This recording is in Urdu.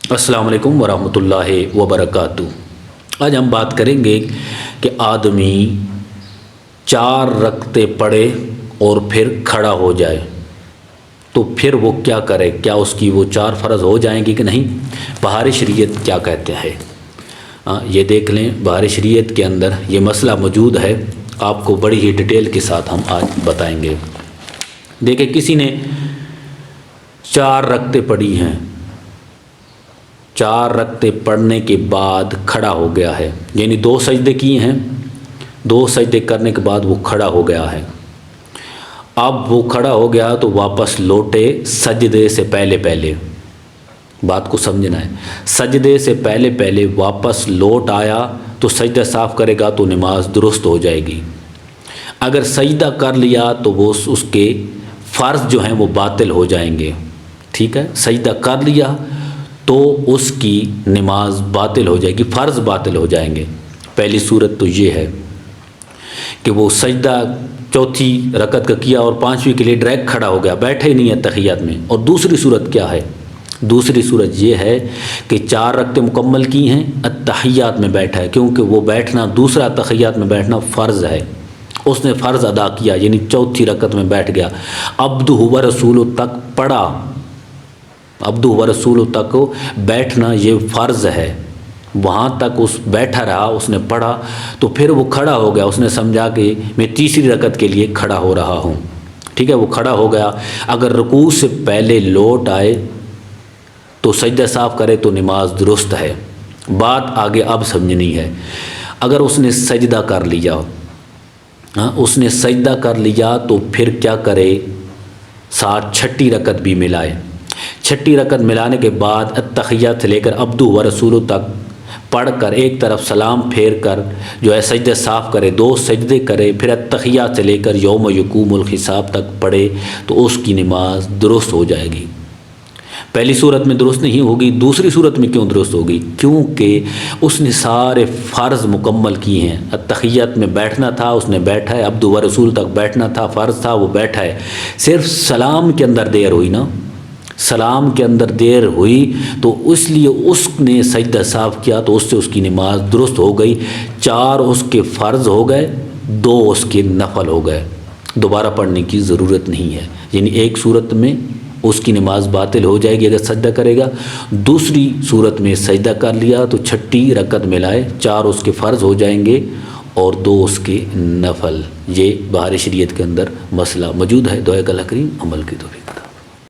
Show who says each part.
Speaker 1: السلام علیکم ورحمۃ اللہ وبرکاتہ۔ آج ہم بات کریں گے کہ آدمی 4 رکعتیں پڑھے اور پھر کھڑا ہو جائے تو پھر وہ کیا کرے، کیا اس کی وہ 4 فرض ہو جائیں گی کہ نہیں؟ بہار شریعت کیا کہتے ہیں یہ دیکھ لیں۔ بہار شریعت کے اندر یہ مسئلہ موجود ہے، آپ کو بڑی ہی ڈیٹیل کے ساتھ ہم آج بتائیں گے۔ دیکھیں، کسی نے 4 رکعتیں پڑھی ہیں، 4 رکعتیں پڑھنے کے بعد کھڑا ہو گیا ہے، یعنی 2 سجدے کیے ہیں، 2 سجدے کرنے کے بعد وہ کھڑا ہو گیا ہے۔ اب وہ کھڑا ہو گیا تو واپس لوٹے سجدے سے پہلے بات کو سمجھنا ہے، سجدے سے پہلے واپس لوٹ آیا تو سجدہ صاف کرے گا تو نماز درست ہو جائے گی۔ اگر سجدہ کر لیا تو وہ اس کے فرض جو ہیں وہ باطل ہو جائیں گے، ٹھیک ہے؟ سجدہ کر لیا تو اس کی نماز باطل ہو جائے گی، فرض باطل ہو جائیں گے۔ پہلی صورت تو یہ ہے کہ وہ سجدہ چوتھی رکعت کا کیا اور 5ویں کے لیے ڈائریکٹ کھڑا ہو گیا، بیٹھا ہی نہیں ہے تحیات میں۔ اور دوسری صورت کیا ہے؟ دوسری صورت یہ ہے کہ 4 رکعتیں مکمل کی ہیں، التحیات میں بیٹھا ہے، کیونکہ وہ بیٹھنا، دوسرا تحیات میں بیٹھنا فرض ہے، اس نے فرض ادا کیا، یعنی چوتھی رکعت میں بیٹھ گیا۔ عبدہ و رسولہ تک پڑھا، عبدہ و رسولہ تک بیٹھنا یہ فرض ہے، وہاں تک اس بیٹھا رہا، اس نے پڑھا تو پھر وہ کھڑا ہو گیا، اس نے سمجھا کہ میں تیسری رکعت کے لیے کھڑا ہو رہا ہوں، ٹھیک ہے؟ وہ کھڑا ہو گیا، اگر رکوع سے پہلے لوٹ آئے تو سجدہ صاف کرے تو نماز درست ہے۔ بات آگے اب سمجھنی ہے۔ اگر اس نے سجدہ کر لیا، اس نے سجدہ کر لیا تو پھر کیا کرے؟ ساتھ 6ٹھی رکعت بھی ملائے۔ 6ٹھی رکعت ملانے کے بعد التحیات سے لے کر عبدہ و رسولہ تک پڑھ کر ایک طرف سلام پھیر کر جو ہے سجدہ صاف کرے، 2 سجدے کرے، پھر التحیات سے لے کر یوم یقوم الحساب تک پڑھے تو اس کی نماز درست ہو جائے گی۔ پہلی صورت میں درست نہیں ہوگی، دوسری صورت میں کیوں درست ہوگی؟ کیونکہ اس نے سارے فرض مکمل کیے ہیں۔ التحیات میں بیٹھنا تھا، اس نے بیٹھا ہے، عبدہ و رسول تک بیٹھنا تھا، فرض تھا، وہ بیٹھا ہے۔ صرف سلام کے اندر دیر ہوئی نا، سلام کے اندر دیر ہوئی تو اس لیے اس نے سجدہ صاف کیا تو اس سے اس کی نماز درست ہو گئی۔ 4 اس کے فرض ہو گئے، 2 اس کے نفل ہو گئے، دوبارہ پڑھنے کی ضرورت نہیں ہے۔ یعنی ایک صورت میں اس کی نماز باطل ہو جائے گی اگر سجدہ کرے گا، دوسری صورت میں سجدہ کر لیا تو 6ٹھی رکعت ملائے، 4 اس کے فرض ہو جائیں گے اور 2 اس کے نفل۔ یہ بہار شریعت کے اندر مسئلہ موجود ہے۔ دعائے کہ اللہ کریم عمل کی توفیق عطا۔